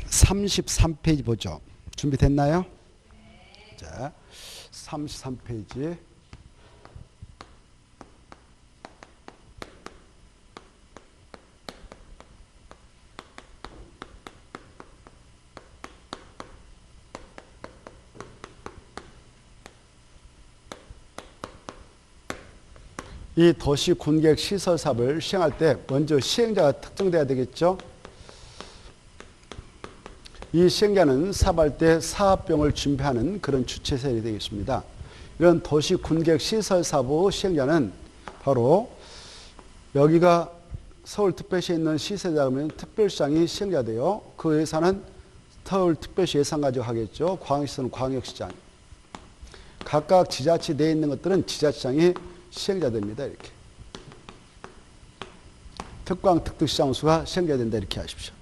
33페이지 보죠. 준비됐나요? 자, 33페이지. 이 도시 군객 시설 사업을 시행할 때 먼저 시행자가 특정돼야 되겠죠. 이 시행자는 사업할 때 사업비용을 준비하는 그런 주체세력이 되겠습니다. 이런 도시 군객 시설 사업 시행자는 바로 여기가 서울특별시에 있는 시세자면 특별시장이 시행자 돼요. 그 예산은 서울특별시 예산 가지고 하겠죠. 광역시는 광역시장. 각각 지자체 내에 있는 것들은 지자체장이 시행자 됩니다. 이렇게. 특광 특특시장수가 시행자 된다. 이렇게 하십시오.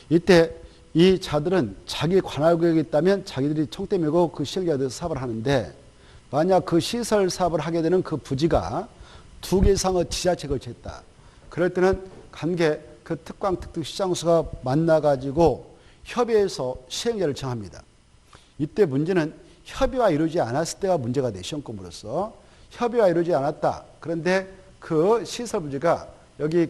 이때 이 자들은 자기 관할구역이 있다면 자기들이 총대 메고 그 시행자가 돼서 사업을 하는데 만약 그 시설 사업을 하게 되는 그 부지가 2개 이상의 지자체에 걸쳐있다. 그럴 때는 관계 그 특광 특특시장수가 만나가지고 협의해서 시행자를 정합니다. 이때 문제는 협의가 이루어지지 않았을 때가 문제가 돼. 시험권으로서. 협의가 이루어지지 않았다. 그런데 그 시설 부지가 여기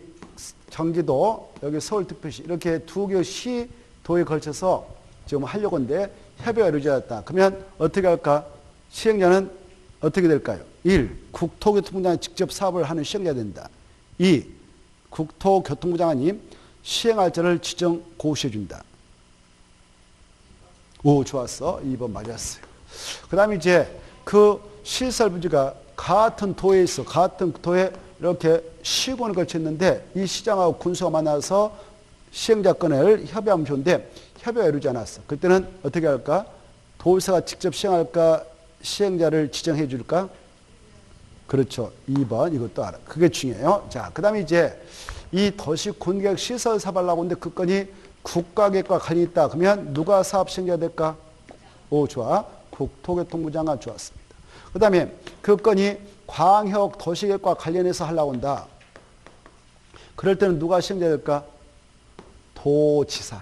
경기도, 여기 서울특별시 이렇게 2개 시도에 걸쳐서 지금 하려고 하는데 협의가 이루어지지 않았다. 그러면 어떻게 할까? 시행자는 어떻게 될까요? 1. 국토교통부장이 직접 사업을 하는 시행자가 된다. 2. 국토교통부 장관이 시행할 자를 지정 고시해 준다. 오, 좋았어. 2번 맞았어요. 그 다음에 이제 그 시설 부지가 같은 도에 있어. 같은 도에 이렇게 시군을 걸쳤는데 이 시장하고 군수가 만나서 시행자권을 협의하면 좋은데 협의가 이루어지지 않았어. 그때는 어떻게 할까? 도의사가 직접 시행할까? 시행자를 지정해 줄까? 그렇죠. 2번 이것도 알아. 그게 중요해요. 자, 그 다음에 이제 이 도시 군객 시설 사업하려고 하는데 그 건이 국가계획과 관련이 있다. 그러면 누가 사업 시행자가 될까? 오, 좋아. 국토교통부 장관 좋았습니다. 그 다음에 그 건이 광역 도시계획과 관련해서 하려고 한다. 그럴 때는 누가 시행자 될까? 도지사.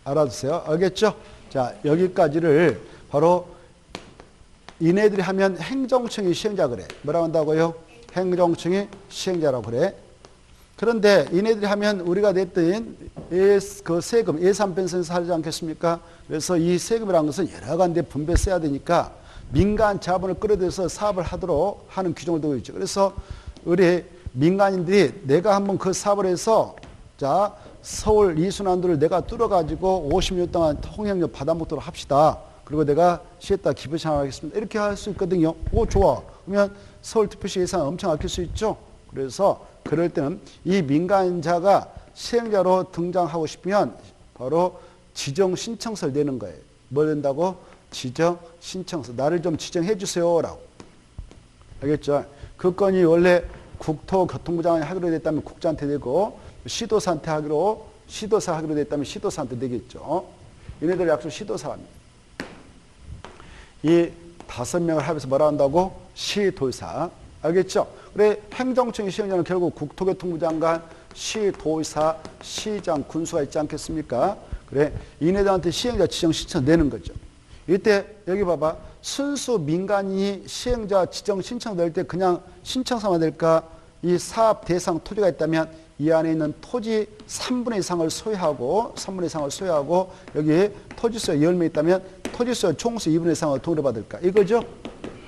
알아두세요. 알겠죠? 자, 여기까지를 바로 이네들이 하면 행정청이 시행자 그래. 뭐라고 한다고요? 행정청이 시행자라고 그래. 그런데 이네들이 하면 우리가 냈던 그 세금, 예산 편성에서 하지 않겠습니까? 그래서 이 세금이라는 것은 여러 가지 분배 써야 되니까 민간 자본을 끌어들여서 사업을 하도록 하는 규정을 두고 있죠. 그래서 우리 민간인들이 내가 한번 그 사업을 해서 자, 서울 이순환도를 내가 뚫어가지고 50년 동안 통행료 받아먹도록 합시다. 그리고 내가 시에다 기부 신청하겠습니다. 이렇게 할 수 있거든요. 오, 좋아. 그러면 서울특별시 예산 엄청 아낄 수 있죠. 그래서 그럴 때는 이 민간자가 시행자로 등장하고 싶으면 바로 지정 신청서를 내는 거예요. 뭘 낸다고? 지정 신청서. 나를 좀 지정해 주세요. 라고. 알겠죠? 그 건이 원래 국토교통부 장관이 하기로 됐다면 국장한테 되고 시도사한테 하기로 시도사 하기로 됐다면 시도사한테 되겠죠. 얘네들 약속 시도사랍니다. 이 5명을 합해서 뭐라 한다고? 시도의사. 알겠죠? 그래, 행정청의 시행자는 결국 국토교통부 장관, 시도의사, 시장, 군수가 있지 않겠습니까? 그래, 이네들한테 시행자 지정 신청 내는 거죠. 이때 여기 봐봐. 순수 민간인이 시행자 지정 신청 낼 때 그냥 신청서만 낼까? 이 사업 대상 토지가 있다면 이 안에 있는 토지 3분의 이상을 소유하고 여기 토지수가 10명 있다면 토지수와 총수 2분의 이상을 돈을 받을까? 이거죠?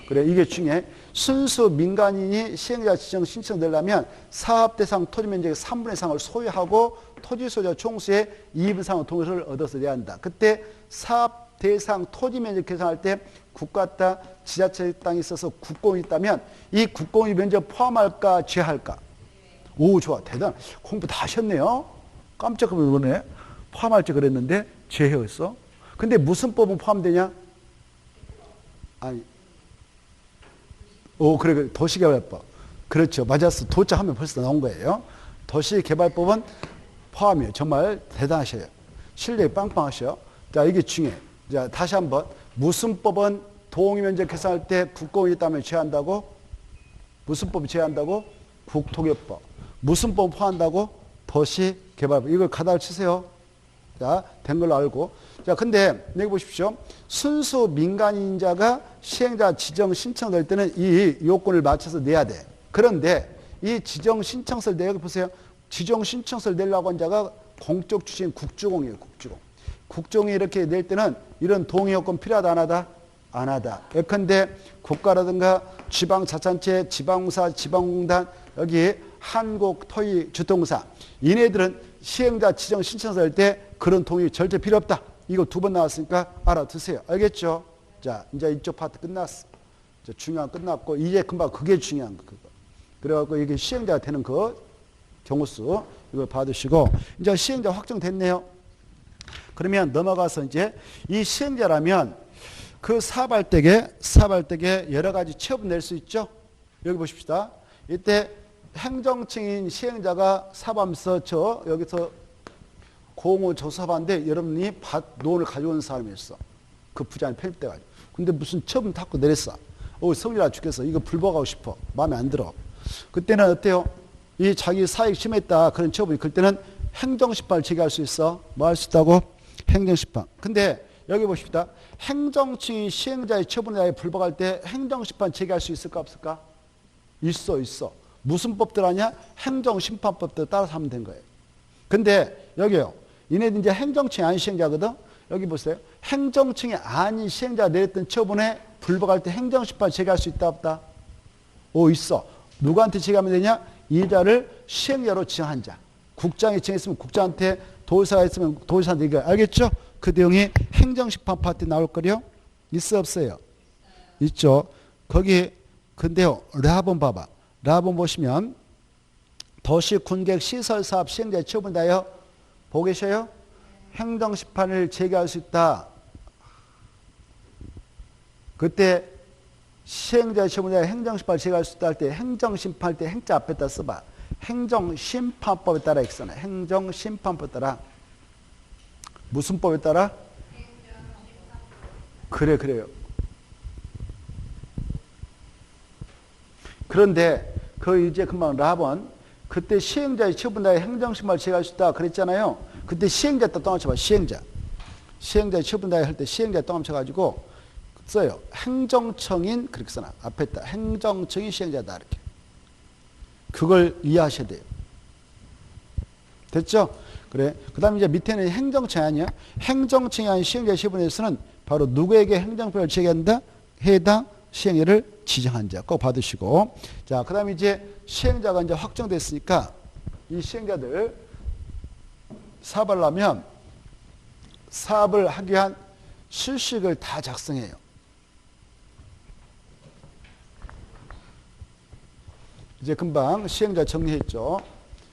그래, 이게 중요해. 순수 민간인이 시행자 지정 신청 내려면 사업 대상 토지 면적의 3분의 이상을 소유하고 토지수와 총수의 2분 이상의 돈을 얻어서 내야 한다. 그때 사업 대상 토지 면적 계산할 때 국가 땅, 지자체 땅이 있어서 국공이 있다면 이 국공이 면적 포함할까, 제할까? 오, 좋아. 대단. 공부 다 하셨네요. 깜짝 놀라네. 포함할지 그랬는데 제해였어. 근데 무슨 법은 포함되냐? 아니. 오, 그래. 도시개발법. 그렇죠. 맞았어. 도자 하면 벌써 나온 거예요. 도시개발법은 포함이에요. 정말 대단하셔요. 실력이 빵빵하셔요. 자, 이게 중요해. 자, 다시 한번. 무슨 법은 동의면적 계산할 때 국공이 있다면 제한다고? 무슨 법이 제한다고? 국토교법. 무슨 법 포함한다고? 도시개발법. 이걸 가닥을 치세요. 자, 된 걸로 알고. 자, 근데 여기 보십시오. 순수 민간인자가 시행자 지정 신청될 때는 이 요건을 맞춰서 내야 돼. 그런데 이 지정 신청서를 내가 보세요. 지정 신청서를 내려고 한 자가 공적 주체인 국주공이에요. 국주공. 국정이 이렇게 낼 때는 이런 동의 요건 필요하다 안 하다? 안 하다. 예컨대 국가라든가 지방자치단체, 지방공사, 지방공단, 여기 한국토익주택공사 얘네들은 시행자 지정 신청서 할 때 그런 동의 절대 필요 없다. 이거 두 번 나왔으니까 알아두세요. 알겠죠? 자, 이제 이쪽 파트 끝났어. 이제 중요한 거 끝났고 이제 금방 그게 중요한 거. 그거. 그래갖고 이게 시행자가 되는 그 경우수 이걸 받으시고 이제 시행자 확정됐네요. 그러면 넘어가서 이제 이 시행자라면 그 사업할 때에 여러 가지 취업을 낼 수 있죠. 여기 보십시다. 이때 행정층인 시행자가 사업하면서 여기서 공호조사반인데 여러분이 논을 가져온 사람이 있어. 그 부자는 편입돼가지고. 근데 무슨 처분 탁고 내렸어. 성질나 죽겠어. 이거 불복하고 싶어. 마음에 안 들어. 그때는 어때요? 이 자기 사익 심했다. 그런 처분이. 그때는 행정심판을 제기할 수 있어. 뭐 할 수 있다고? 행정심판. 근데 여기 보십시다. 행정층이 시행자의 처분에 불복할 때 행정심판 제기할 수 있을까 없을까? 있어. 무슨 법들 하냐? 행정심판법대로 따라서 하면 된 거예요. 근데 여기요. 얘네들 이제 행정층이 아닌 시행자거든. 여기 보세요. 행정층이 아닌 시행자가 내렸던 처분에 불복할 때 행정심판 제기할 수 있다 없다? 있어. 누구한테 제기하면 되냐? 이자를 시행자로 지정한 자. 국장이 지정했으면 국장한테, 도의사가 있으면 도의사한테 이거 알겠죠? 그 내용이 행정심판 파트에 나올 거요? 있어 없어요? 있죠. 거기 근데요. 라본 봐봐. 라본 보시면 도시군객 시설사업 시행자의 처분에 대하여 보고 계셔요? 행정심판을 제기할 수 있다. 그때 시행자의 처분에 대하여 행정심판을 제기할 수 있다 할 때 행정심판할 때 행자 앞에다 써봐. 행정심판법에 따라 이렇게 써놔. 행정심판법에 따라. 무슨 법에 따라? 그래요. 그런데 그 이제 금방 라본 그때 시행자의 처분에 행정심판을 제기할 수 있다 그랬잖아요. 그때 시행자 또 떠나쳐봐. 시행자의 처분에 할 때 시행자 떠나쳐가지고 써요. 행정청인 그렇게 써놔. 앞에 있다. 행정청인 시행자다 이렇게. 그걸 이해하셔야 돼요. 됐죠? 그래. 그 다음에 이제 밑에는 행정청이 아니야. 행정청이 아닌 시행자의 처분에서는 바로 누구에게 행정법을 제기한다? 해당 시행자를 지정한 자. 꼭 받으시고. 자, 그 다음에 이제 시행자가 이제 확정됐으니까 이 시행자들 사업을 하면 사업을 하기 위한 실식을 다 작성해요. 이제 금방 시행자 정리했죠.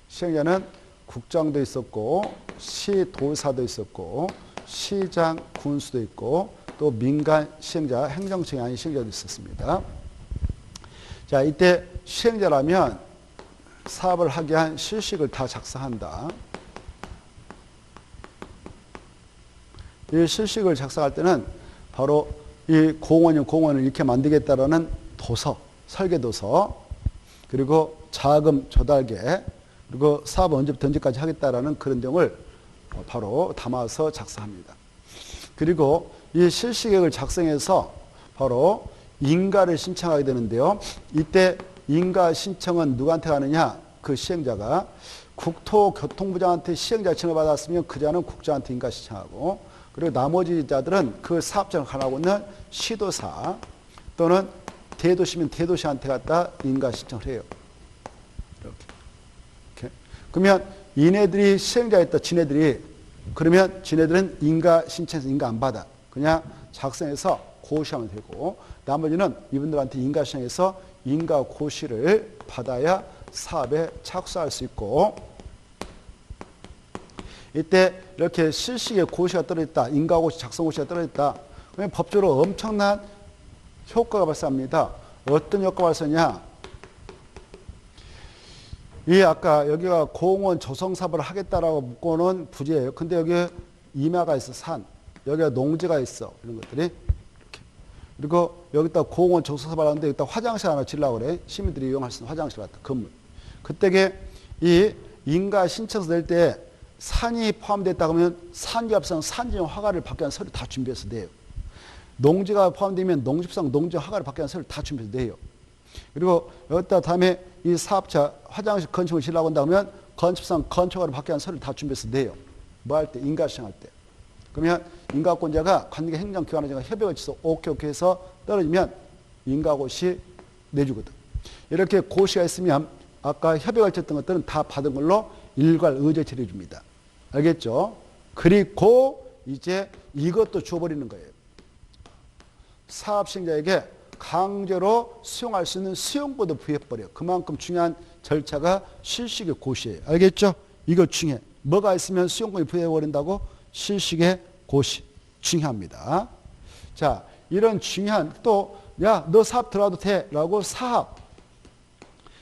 시행자는 국장도 있었고 시도사도 있었고 시장 군수도 있고 또 민간 시행자 행정청이 아닌 시행자도 있었습니다. 자, 이때 시행자라면 사업을 하기 위한 실식을 다 작성한다. 이 실식을 작성할 때는 바로 이 공원을 이렇게 만들겠다라는 도서, 설계도서, 그리고 자금 조달계, 그리고 사업 언제부터 언제까지 하겠다라는 그런 점을 바로 담아서 작성합니다. 그리고 이 실시계획을 작성해서 바로 인가를 신청하게 되는데요. 이때 인가 신청은 누구한테 가느냐? 그 시행자가 국토교통부장한테 시행자 신청을 받았으면 그 자는 국장한테 인가 신청하고, 그리고 나머지 자들은 그 사업장을 가라고 있는 시도사 또는 대도시면 대도시한테 갖다 인가 신청을 해요. 이렇게. 그러면 이네들이 시행자였다, 지네들이. 그러면 지네들은 인가 신청해서 인가 안 받아. 그냥 작성해서 고시하면 되고, 나머지는 이분들한테 인가 신청해서 인가 고시를 받아야 사업에 착수할 수 있고, 이때 이렇게 실시에 고시가 떨어졌다, 인가고시, 작성고시가 떨어졌다. 그러면 법적으로 엄청난 효과가 발생합니다. 어떤 효과가 발생하냐? 이 아까 여기가 공원 조성사업을 하겠다라고 묶어놓은 부지예요. 근데 여기 임야가 있어, 산. 여기가 농지가 있어, 이런 것들이. 이렇게. 그리고 여기다 공원 조성사업을 하는데 여기다 화장실 하나 지으려고 그래. 시민들이 이용할 수 있는 화장실 같은 건물. 그때 이 인가 신청서 낼 때 산이 포함됐다 그러면 산지합상 산지형 허가를 받기 위한 서류 다 준비해서 내요. 농지가 포함되면 농지합상 농지형 허가를 받기 위한 서류 다 준비해서 내요. 그리고 여기다 다음에 이 사업자 화장실 건축을 지으려고 한다 그러면 건축상 건축허가를 받기 위한 서류 다 준비해서 내요. 뭐 할 때? 인가시행할 때. 그러면 인가권자가 관계 행정기관과 협약을 취소 오케이 해서 떨어지면 인가고시 내주거든. 이렇게 고시가 있으면 아까 협약을 쳤던 것들은 다 받은 걸로 일괄 의제 처리해 줍니다. 알겠죠? 그리고 이제 이것도 줘버리는 거예요. 사업시행자에게 강제로 수용할 수 있는 수용권도 부여해버려요. 그만큼 중요한 절차가 실시의 고시예요. 알겠죠? 이거 중요해. 뭐가 있으면 수용권이 부여해버린다고? 실시의 고시. 중요합니다. 자, 이런 중요한 또 야, 너 사업 들어가도 돼 라고 사업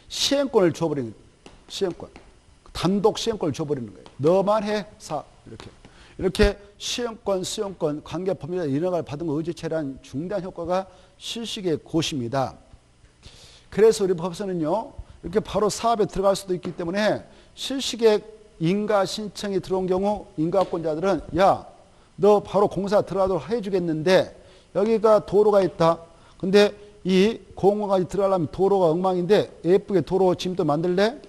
시행권을 줘버리는 거예요. 시행권. 단독 시행권을 줘버리는 거예요. 너만 해 사업. 이렇게 시행권, 수용권, 관계 법률에 인허가를 받은 거 의제처리한 중대한 효과가 실시의 고시입니다. 그래서 우리 법에서는요, 이렇게 바로 사업에 들어갈 수도 있기 때문에 실시의 인가 신청이 들어온 경우 인가권자들은 야, 너 바로 공사 들어가도록 해주겠는데 여기가 도로가 있다. 근데 이 공원까지 들어가려면 도로가 엉망인데 예쁘게 도로 짐도 만들래?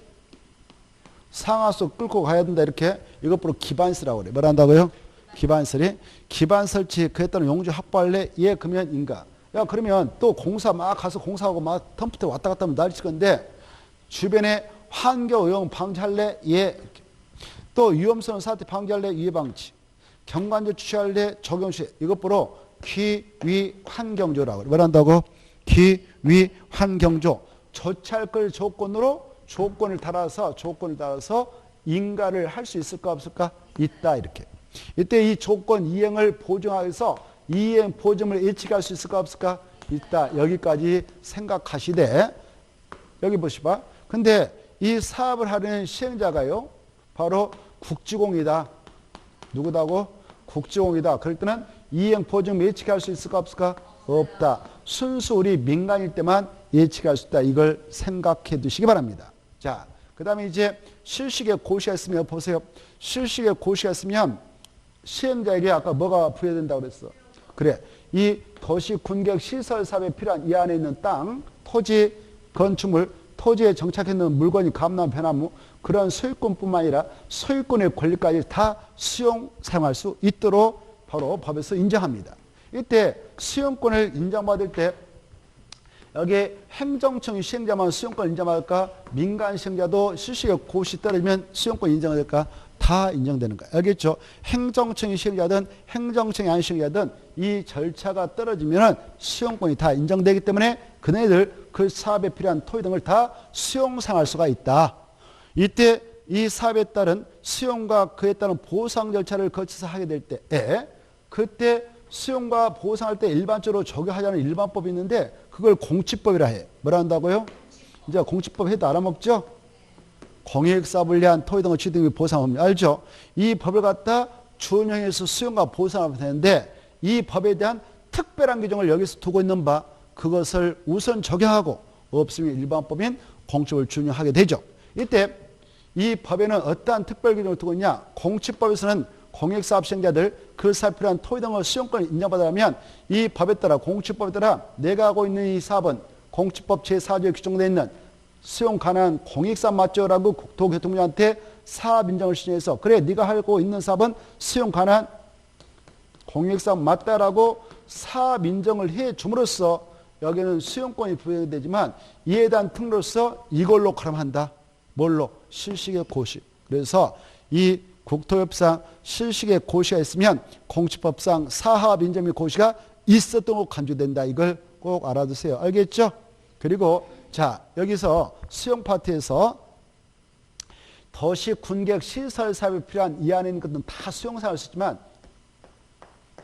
상하수 끌고 가야 된다. 이렇게 이것으로 기반설이라고 그래. 뭐라 한다고요? 기반설이. 기반 설치 그에 따른 용지 확보할래? 예, 그러면 인가. 야, 그러면 또 공사 막 가서 공사하고 막 텀프트 왔다 갔다 하면 난리칠 건데 주변에 환경오염 방지할래? 예. 이렇게. 또 위험성 사태 방지할래? 예, 방지. 경관조 취할래? 적용시. 이것으로 기위 환경조라고 그래. 뭐라 한다고? 기위 환경조. 조치할 걸 조건을 따라서 인가를 할 수 있을까 없을까? 있다. 이렇게. 이때 이 조건 이행을 보증하기 위해서 이행 보증을 예측할 수 있을까 없을까? 있다. 여기까지 생각하시되 여기 보시봐. 근데 이 사업을 하려는 시행자가요, 바로 국지공이다. 누구다고? 국지공이다. 그럴 때는 이행 보증 예측할 수 있을까 없을까? 없다. 순수 우리 민간일 때만 예측할 수 있다. 이걸 생각해 두시기 바랍니다. 자, 그 다음에 이제 실시의 고시가 있으면 보세요. 실시의 고시가 있으면 시행자에게 아까 뭐가 부여된다고 그랬어? 그래. 이 도시 군객 시설 사업에 필요한 이 안에 있는 땅, 토지, 건축물, 토지에 정착해 있는 물건이 감나무, 배나무 그런 소유권뿐만 아니라 소유권의 권리까지 다 수용, 사용할 수 있도록 바로 법에서 인정합니다. 이때 수용권을 인정받을 때 여기 행정청 시행자만 수용권 인정받을까? 민간 시행자도 실시의 고시 떨어지면 수용권 인정될까? 다 인정되는 거야. 알겠죠? 행정청이 시행자든 행정청이 안 시행자든 이 절차가 떨어지면 수용권이 다 인정되기 때문에 그네들 그 사업에 필요한 토지 등을 다 수용상할 수가 있다. 이때 이 사업에 따른 수용과 그에 따른 보상 절차를 거쳐서 하게 될 때에 그때 수용과 보상할 때 일반적으로 적용하자는 일반법이 있는데 그걸 공치법이라 해. 뭐라 한다고요? 이제 공치법 해도 알아먹죠? 공익사업을 위한 토지 등의 취득 보상합니다. 알죠? 이 법을 갖다 준용해서 수용과 보상하면 되는데 이 법에 대한 특별한 규정을 여기서 두고 있는 바 그것을 우선 적용하고 없으면 일반법인 공치법을 준용하게 되죠. 이때 이 법에는 어떠한 특별 규정을 두고 있냐? 공치법에서는 공익사업 시행자들 그 사업에 필요한 토지 등의 수용권을 인정받으려면 이 법에 따라 공치법에 따라 내가 하고 있는 이 사업은 공치법 제4조에 규정되어 있는 수용 가능한 공익사업 맞죠? 라고 국토교통부한테 사업 인정을 신청해서 그래 네가 하고 있는 사업은 수용 가능한 공익사업 맞다라고 사업 인정을 해 줌으로써 여기는 수용권이 부여되지만 이에 대한 특례로서 이걸로 가름한다. 뭘로? 실시의 고시. 그래서 이 국토협상 실시의 고시가 있으면 공치법상 사업 인정 및 고시가 있었던 거 간주된다. 이걸 꼭 알아두세요. 알겠죠? 그리고 자 여기서 수용 파트에서 도시 군객 시설 사업에 필요한 이 안에 있는 것들은 다 수용사할 수 있지만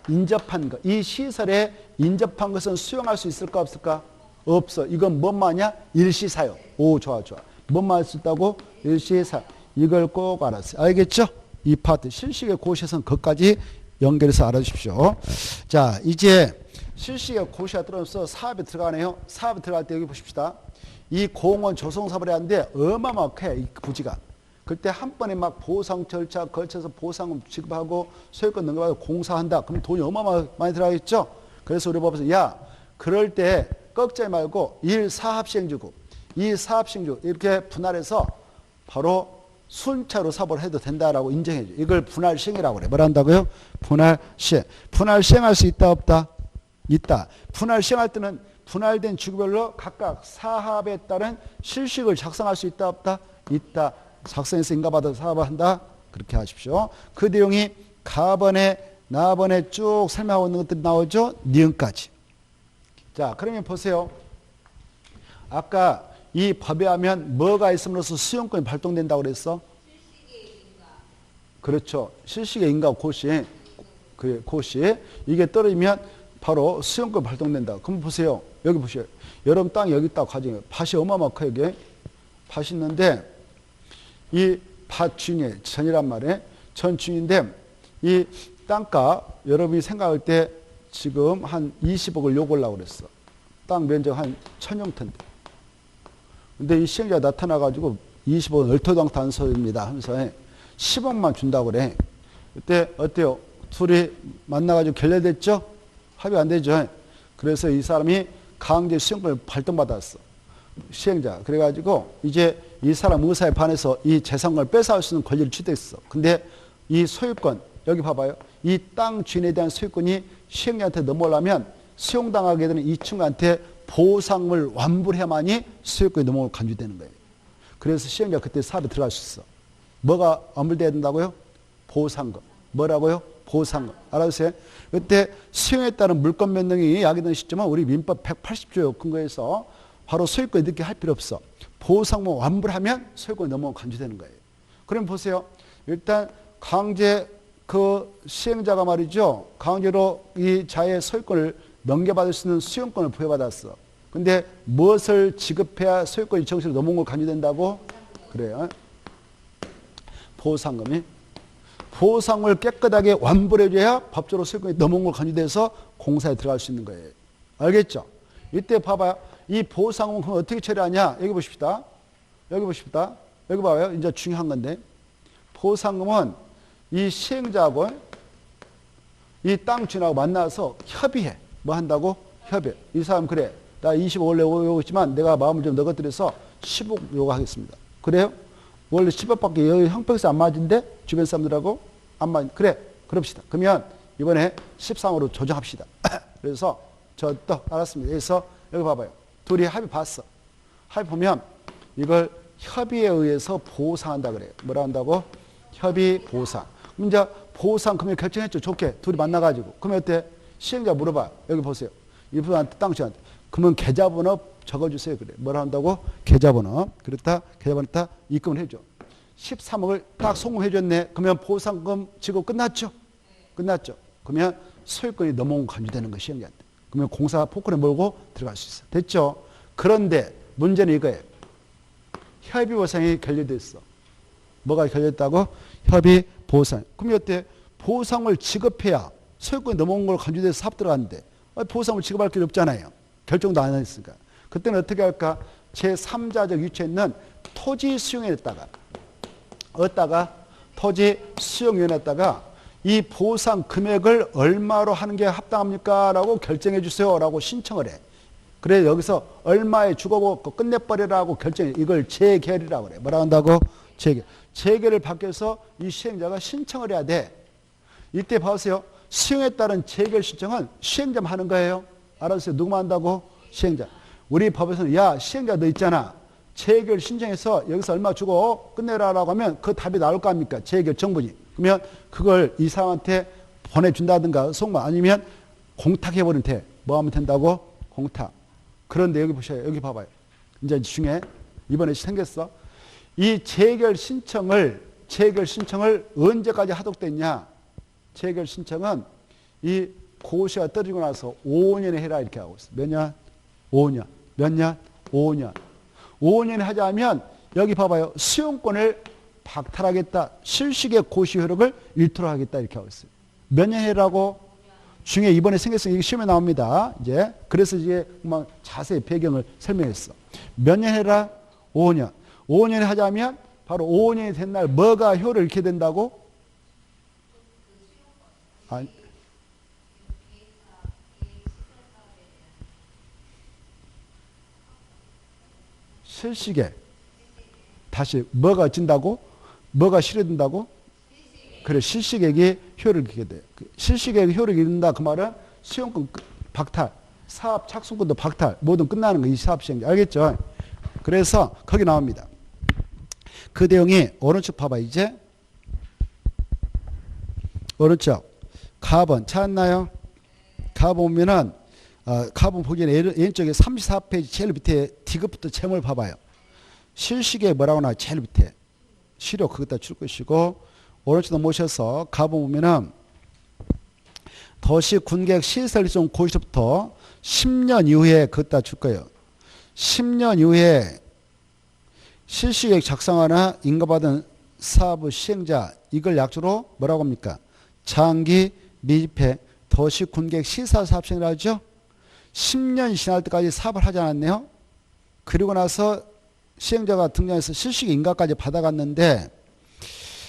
인접한 것, 이 시설에 인접한 것은 수용할 수 있을까 없을까? 없어. 이건 뭔 말이냐? 일시사용. 오 좋아. 뭔 말 할 수 있다고? 일시사용. 이걸 꼭 알았어요. 알겠죠? 이 파트 실시의 고시에서는 그것까지 연결해서 알아주십시오. 자 이제 실시의 고시가 들어서 사업에 들어가네요. 사업에 들어갈 때 여기 보십시다. 이 공원 조성사업을 하는데 어마어마해 이 부지가. 그때 한 번에 막 보상 절차 걸쳐서 보상금 지급하고 소유권 넘겨받고 공사한다. 그럼 돈이 어마어마하게 많이 들어가겠죠? 그래서 우리 법에서 야, 그럴 때 꺾지 말고 1 사합시행주고 2 사합시행주 이렇게 분할해서 바로 순차로 사고를 해도 된다라고 인정해 줘. 이걸 분할시행이라고 그래. 뭐라 한다고요? 분할시행. 분할시행할 수 있다 없다? 있다. 분할시행할 때는 분할된 주구별로 각각 사합에 따른 실식을 작성할 수 있다 없다? 있다. 작성해서 인가받아서 사합을 한다. 그렇게 하십시오. 그 내용이 가번에 나번에 쭉 설명하고 있는 것들이 나오죠. 니은까지. 자, 그러면 보세요. 아까 이 법에 하면 뭐가 있음으로써 수용권이 발동된다고 그랬어? 그렇죠. 실식의 인가 고시. 그 고시. 이게 떨어지면 바로 수용권이 발동된다. 그럼 보세요. 여기 보세요. 여러분 땅이 여기 있다고 가정해요. 밭이 어마어마하고 커요. 여기. 밭이 있는데 이 밭 주인이 전이란 말이에요. 전 주인인데 이 땅값 여러분이 생각할 때 지금 한 20억을 요구하려고 그랬어. 땅 면적 한 1000영토인데. 근데 이 시행자가 나타나가지고 20억은 얼토당탄소입니다 하면서 10억만 준다고 그래. 그때 어때요? 둘이 만나가지고 결렬됐죠? 합의 안 되죠? 그래서 이 사람이 강제 수용권을 발동받았어. 시행자. 그래가지고 이제 이 사람 의사에 반해서 이 재산권을 뺏어갈 수 있는 권리를 취득했어. 근데 이 소유권, 여기 봐봐요. 이 땅 주인에 대한 소유권이 시행자한테 넘어오려면 수용당하게 되는 이 친구한테 보상을 완불해야만이 소유권이 넘어올 간주되는 거예요. 그래서 시행자가 그때 사업에 들어갈 수 있어. 뭐가 완불돼야 된다고요? 보상금. 뭐라고요? 보상금. 알아주세요. 그때 수용에 따른 물권 변동이 야기되는 시점은 우리 민법 180조에 근거해서 바로 소유권이 늦게 할 필요 없어. 보상금 완불하면 소유권이 넘어오고 간주되는 거예요. 그럼 보세요. 일단 강제 그 시행자가 말이죠. 강제로 이 자의 소유권을 넘겨받을 수 있는 수용권을 부여받았어. 근데 무엇을 지급해야 소유권이 정식으로 넘어온 걸 간주된다고? 그래요. 보상금이. 보상을 깨끗하게 완불해줘야 법적으로 소유권이 넘어온 걸 간주돼서 공사에 들어갈 수 있는 거예요. 알겠죠? 이때 봐봐요. 이 보상금은 그럼 어떻게 처리하냐? 여기 보십시다. 여기 보십시다. 여기 봐요. 이제 중요한 건데. 보상금은 이 시행자하고 이 땅 주인하고 만나서 협의해. 뭐 한다고? 협의. 이 사람 그래. 나 20억 원래 요구했지만 내가 마음을 좀 너것들여서 10억 요구하겠습니다. 그래요? 원래 10억밖에 여기 형평성 안 맞은데 주변 사람들하고 안 맞. 그래. 그럽시다. 그러면 이번에 13으로 조정합시다. 그래서 저 또 알았습니다. 그래서 여기 봐봐요. 둘이 합의 봤어. 합의 보면 이걸 협의에 의해서 보상한다 그래요. 뭐라 한다고? 협의 보상. 그럼 이제 보상 금액 결정했죠. 좋게. 둘이 만나가지고. 그러면 어때? 시행자 물어봐. 여기 보세요. 이분한테 땅 주한테. 그러면 계좌번호 적어주세요. 그래. 뭐라 한다고? 계좌번호. 그렇다. 계좌번호 딱 입금을 해줘. 13억을 딱 송금해줬네. 그러면 보상금 지급 끝났죠? 끝났죠. 그러면 소유권이 넘어온 간주되는 거 시행자한테. 그러면 공사 포크를 몰고 들어갈 수 있어. 됐죠? 그런데 문제는 이거예요. 협의 보상이 결렬됐어. 뭐가 결렬됐다고? 협의 보상. 그럼 어때? 보상을 지급해야 소유권이 넘어온 걸 간주돼서 사업 들어갔는데 보상을 지급할 필요 없잖아요. 결정도 안 했으니까. 그때는 어떻게 할까? 제3자적 위치에 있는 토지 수용에다가 토지 수용위원회에다가 이 보상 금액을 얼마로 하는 게 합당합니까? 라고 결정해 주세요. 라고 신청을 해. 그래 여기서 얼마에 주고 끝내버리라고 결정해. 이걸 재결이라고 그래. 뭐라 한다고? 재결. 재결을 받기 위해서 이 시행자가 신청을 해야 돼. 이때 보세요. 수용에 따른 재결 신청은 시행자만 하는 거예요. 알아주세요. 누구만 한다고? 시행자. 우리 법에서는 야 시행자 너 있잖아. 재결 신청해서 여기서 얼마 주고 끝내라라고 하면 그 답이 나올 거 아닙니까? 재결 정분이. 그러면 그걸 이 사람한테 보내준다든가 송만 아니면 공탁해버리면 돼. 뭐 하면 된다고? 공탁. 그런데 여기 보셔요. 여기 봐봐요. 이제 중에 이번에 생겼어. 이 재결 신청을 언제까지 하도록됐냐? 재결 신청은 이 고시가 떨어지고 나서 5년에 해라 이렇게 하고 있어. 몇 년? 5년. 몇 년? 5년. 5년에 하자면 여기 봐봐요. 수용권을 박탈하겠다. 실식의 고시 효력을 일토록 하겠다 이렇게 하고 있어요. 몇 년 해라고? 중에 이번에 생겼으니까 이게 시험에 나옵니다. 이제 그래서 이제 자세히 배경을 설명했어. 몇 년 해라? 5년. 5년에 하자면 바로 5년이 된 날 뭐가 효를 잃게 된다고? 아니, 실시계. 다시 뭐가 진다고? 뭐가 실현된다고? 그래, 실시계획이 효를 잃게 돼. 실시계획이 효를 잃는다. 그 말은 시험권 박탈, 사업 착수권도 박탈, 모든 끝나는 거 이 사업 시행자. 알겠죠? 그래서 거기 나옵니다. 그 내용이 오른쪽 봐봐. 이제 오른쪽 가번 찾았나요? 가보면은 가본 보기에는 왼쪽에 34페이지 제일 밑에 디귿부터 제목을 봐봐요. 실시계획 뭐라고 나와요? 제일 밑에 시료 그것다 줄 것이고, 오른쪽도 모셔서 가보면은 도시 군계획 시설 일정 고시부터 10년 이후에 그것다 줄 거예요. 10년 이후에 실시계획 작성하나 인가받은 사업 시행자, 이걸 약주로 뭐라고 합니까? 장기 미집행 도시 군계획 시설 사업 시행이라고 하죠. 10년이 지날 때까지 사업을 하지 않았네요. 그리고 나서 시행자가 등장해서 실시계획 인가까지 받아갔는데,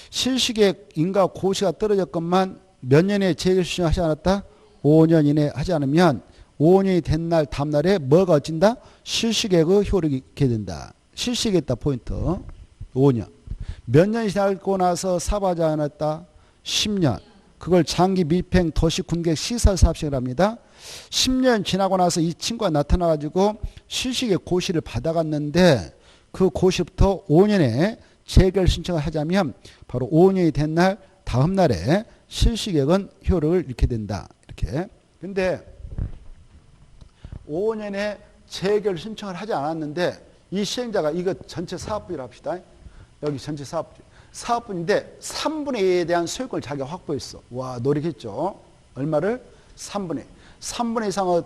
실시계획 인가 고시가 떨어졌건만 몇 년에 재결 신청하지 않았다? 5년 이내 하지 않으면 5년이 된 날 다음 날에 뭐가 어찐다? 실시계획의 효력이 있게 된다. 실시계획 다 포인트. 5년. 몇 년이 지나고 나서 사업하지 않았다? 10년. 그걸 장기 미평 도시 군계획 시설 사업시행을 합니다. 10년 지나고 나서 이 친구가 나타나가지고 실시계획 고시를 받아갔는데, 그 고시부터 5년에 재결 신청을 하자면 바로 5년이 된 날 다음 날에 실시계획은 효력을 잃게 된다. 이렇게. 근데 5년에 재결 신청을 하지 않았는데 이 시행자가 이거 전체 사업부를 합시다. 여기 전체 사업부인데 3분의 2에 대한 소유권을 자기가 확보했어. 와, 노력했죠. 얼마를? 3분의 2. 3분의 이상의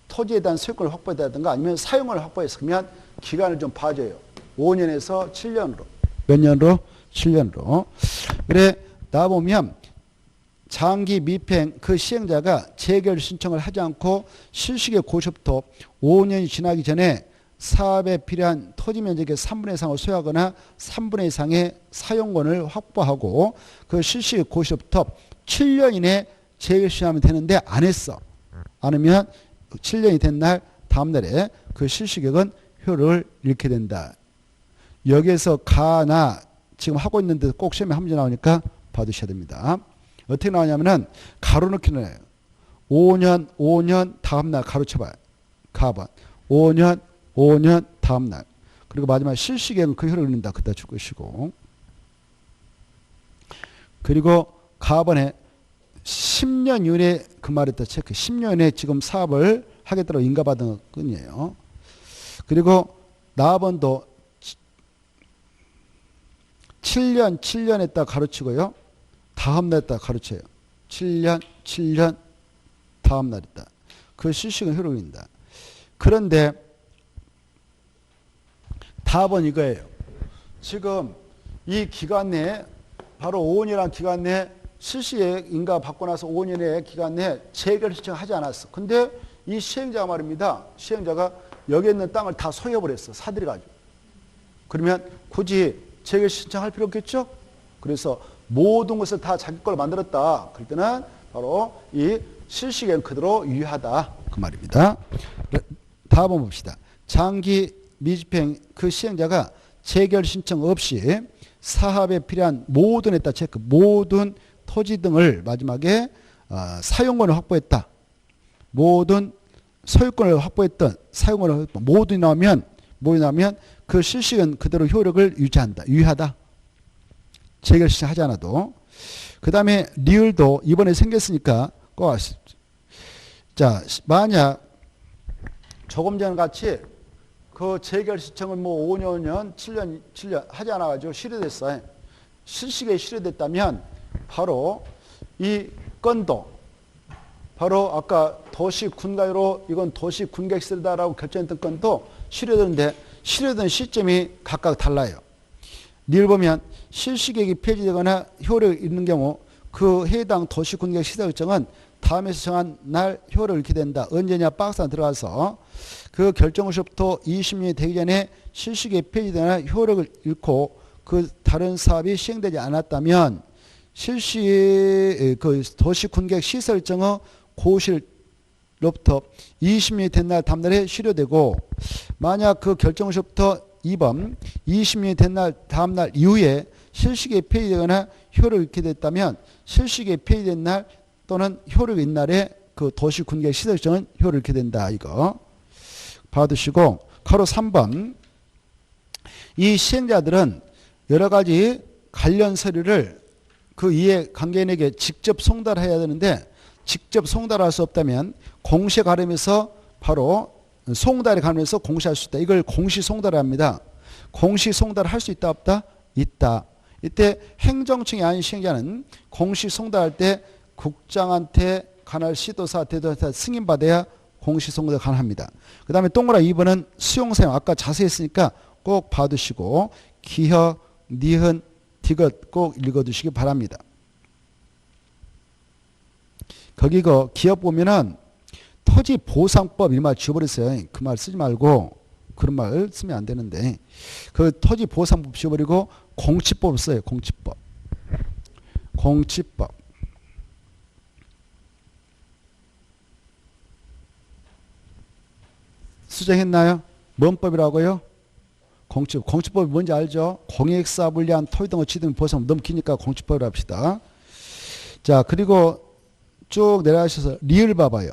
토지에 대한 소유권을 확보했다든가 아니면 사용을 확보했어. 그러면 기간을 좀 봐줘요. 5년에서 7년으로. 몇 년으로? 7년으로. 그래, 나보면 장기 미평 그 시행자가 재결 신청을 하지 않고 실시계획 고시부터 5년이 지나기 전에 사업에 필요한 토지 면적의 3분의 2상을 소유하거나 3분의 2 이상의 사용권을 확보하고 그 실시계획 고시부터 7년 이내 재결 신청하면 되는데 안 했어. 안 하면 7년이 된 날 다음 날에 그 실시계획은 효력을 잃게 된다. 여기에서 가나 지금 하고 있는데 꼭 시험에 한 문제 나오니까 받으셔야 됩니다. 어떻게 나오냐면은 가로넣기 나와요. 5년 다음 날 가로쳐봐요. 가번 5년 다음 날. 그리고 마지막 실시계획은 그 효력을 잃는다. 그때 줄 것이고. 그리고 가번에 10년 이후에 그 말했다 체크. 10년에 지금 사업을 하겠다고 인가받은 건이에요. 그리고 나번도 7년 했다 가르치고요. 다음 날 했다 가르쳐요. 7년 다음 날 했다. 그 실시간 효력입니다. 그런데 답은 이거예요. 지금 이 기간 내에 바로 5년이라는 기간 내에 실시계획 인가 받고 나서 5년의 기간 내에 재결 신청하지 않았어. 근데 이 시행자가 말입니다. 시행자가 여기 있는 땅을 다 소유해버렸어. 사들여가지고. 그러면 굳이 재결 신청할 필요 없겠죠? 그래서 모든 것을 다 자기 걸 만들었다. 그럴 때는 바로 이 실시계획 그대로 유효하다. 그 말입니다. 다음 봅시다. 장기 미집행 그 시행자가 재결 신청 없이 사업에 필요한 모든 했다 체크. 모든 토지 등을 마지막에 사용권을 확보했다. 모든 소유권을 확보했던 사용권을 확보했던 모두 나오면 그 실시는 그대로 효력을 유지한다. 유효하다. 재결 신청하지 않아도. 그 다음에 리을도 이번에 생겼으니까 꼭 자, 만약 조금 전 같이 그 재결 신청을 뭐 5년, 7년 하지 않아가지고 실효됐어요. 실시계획 실효됐다면 바로 이 건도 바로 아까 도시군가로 이건 도시군객시설이다라고 결정했던 건도 실효되는데 실효된 시점이 각각 달라요. 리을 보면 실시계획이 폐지되거나 효력을 잃는 경우 그 해당 도시군객시설 결정은 다음에서 정한 날 효력을 잃게 된다. 언제냐 박스 안에 들어가서 그 결정시부터 20년이 되기 전에 실시계획 폐지되거나 효력을 잃고 그 다른 사업이 시행되지 않았다면 실시 그 도시군객 시설정의 고실로부터 20년이 된 날 다음 날에 실효되고 만약 그 결정시부터 2번 20년이 된 날 다음 날 이후에 실시기에 폐기되거나 효력을 잃게 됐다면 실시기에 폐기된 날 또는 효력이 있는 날에 그 도시군객 시설정은 효력을 잃게 된다. 이거 봐두시고 가로 3번 이 시행자들은 여러 가지 관련 서류를 그 이해관계인에게 직접 송달해야 되는데 직접 송달할 수 없다면 공시에 가름해서 바로 송달에 가름해서 공시할 수 있다. 이걸 공시 송달을 합니다. 공시 송달을 할 수 있다 없다? 있다. 이때 행정청이 아닌 시행자는 공시 송달할 때 국장한테 관할 시도사, 대도사 승인받아야 공시 송달 가능합니다. 그 다음에 동그라미 2번은 수용사용 아까 자세히 했으니까 꼭 봐두시고 기허, 니흔, 디귿 꼭 읽어두시기 바랍니다. 거기 그 기업 보면은 토지보상법 이 말 지워버렸어요. 그 말 쓰지 말고 그런 말 쓰면 안 되는데 그 토지보상법 지워버리고 공치법 써요. 공치법. 공치법. 수정했나요? 뭔 법이라고요? 공치법. 공치법이 뭔지 알죠? 공익사 불리한 토지 등의 취득 보상 너무 기니까 공치법으로 합시다. 자, 그리고 쭉 내려가셔서 리을 봐봐요.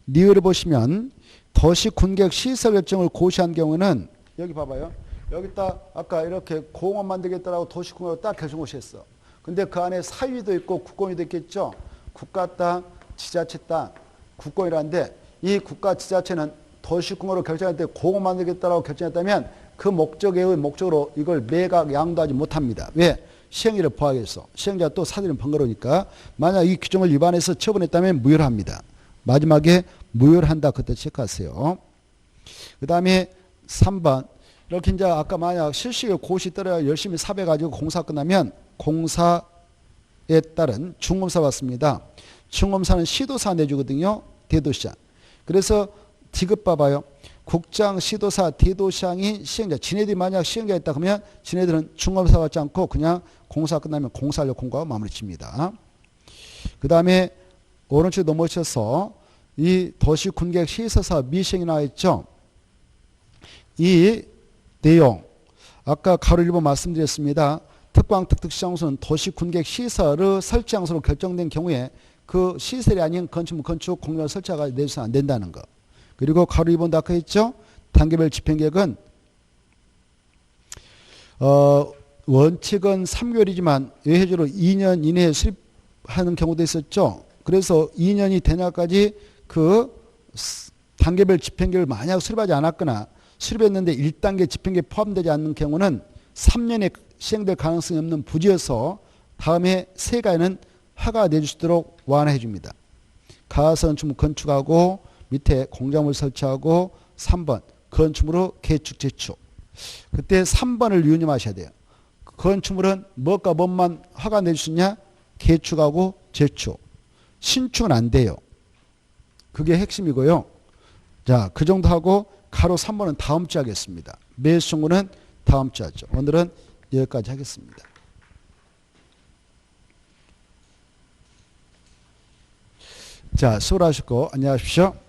리을을 보시면 도시군객 시설 결정을 고시한 경우는 여기 봐봐요. 여기다 아까 이렇게 공원 만들겠다라고 도시군객을 딱 결정 고시했어. 근데 그 안에 사유도 있고 국공유도 있겠죠. 국가 땅, 지자체 땅, 국공유라는데 이 국가 지자체는 도시군객으로 결정할 때 공원 만들겠다라고 결정했다면 그 목적의 목적으로 이걸 매각 양도하지 못합니다. 왜? 시행일을 포함해서 시행자 또 사들이면 번거로우니까 만약 이 규정을 위반해서 처분했다면 무효합니다. 마지막에 무효한다 그때 체크하세요. 그 다음에 3번 이렇게 이제 아까 만약 실시에 고시 떨어야 열심히 삽해가지고 공사 끝나면 공사에 따른 중검사 받습니다. 중검사는 시도사 내주거든요. 대도시장. 그래서 디귿 봐봐요. 국장, 시도사, 대도시장이 시행자. 지네들이 만약 시행자였다 그러면 지네들은 중검사 받지 않고 그냥 공사 끝나면 공사하려고 공고하고 마무리 칩니다. 그 다음에 오른쪽 넘어오셔서 이 도시군객 시설사업 미시행이 나와 있죠. 이 내용 아까 가로 1번 말씀드렸습니다. 특광특특시장소는 도시군객 시설의 설치 장소로 결정된 경우에 그 시설이 아닌 건축물, 건축, 공유를 설치가 내주서는 안 된다는 거. 그리고 가로 2번도 아까 했죠. 단계별 집행계획은 원칙은 3개월이지만 외회주로 2년 이내에 수립하는 경우도 있었죠. 그래서 2년이 되냐까지 그 단계별 집행계획을 만약 수립하지 않았거나 수립했는데 1단계 집행계획에 포함되지 않는 경우는 3년에 시행될 가능성이 없는 부지여서 다음해 세가에는 허가 내줄 수 있도록 완화해 줍니다. 가선축물 건축하고 밑에 공작물 설치하고 3번 건축물로 개축 재축. 그때 3번을 유념하셔야 돼요. 건축물은 뭐가 뭔만 허가 내줄 수 있냐? 개축하고 재축. 신축은 안 돼요. 그게 핵심이고요. 자, 그 정도 하고 가로 3번은 다음 주에 하겠습니다. 매수청구는 다음 주에 하죠. 오늘은 여기까지 하겠습니다. 자, 수고하셨고 안녕하십시오.